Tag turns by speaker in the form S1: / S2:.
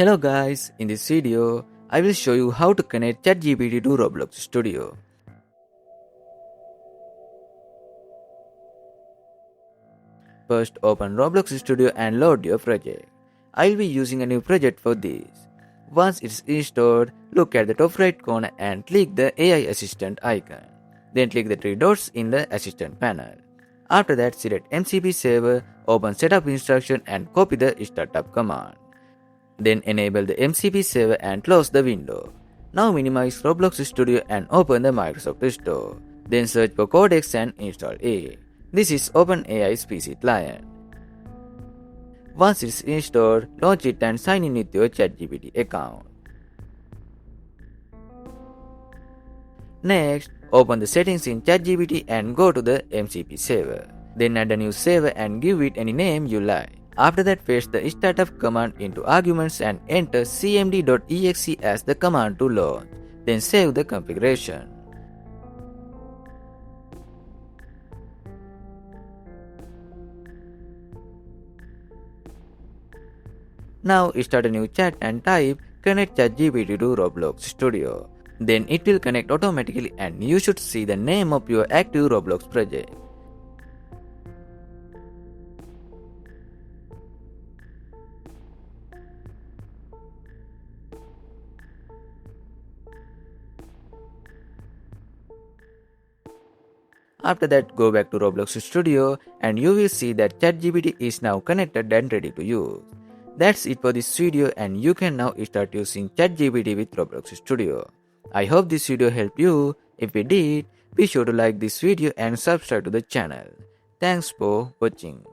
S1: Hello guys, in this video, I will show you how to connect ChatGPT to Roblox Studio. First, open Roblox Studio and load your project. I will be using a new project for this. Once it's installed, look at the top right corner and click the AI Assistant icon. Then click the three dots in the Assistant panel. After that, select MCP Server, open Setup Instruction and copy the Startup command. Then enable the MCP server and close the window. Now minimize Roblox Studio and open the Microsoft Store. Then search for Codex and install it. This is OpenAI's PC client. Once it's installed, launch it and sign in with your ChatGPT account. Next, open the settings in ChatGPT and go to the MCP server. Then add a new server and give it any name you like. After that, paste the startup command into arguments and enter cmd.exe as the command to launch. Then save the configuration. Now start a new chat and type connect ChatGPT to Roblox Studio. Then it will connect automatically and you should see the name of your active Roblox project. After that, go back to Roblox Studio and you will see that ChatGPT is now connected and ready to use. That's it for this video and you can now start using ChatGPT with Roblox Studio. I hope this video helped you. If it did, be sure to like this video and subscribe to the channel. Thanks for watching.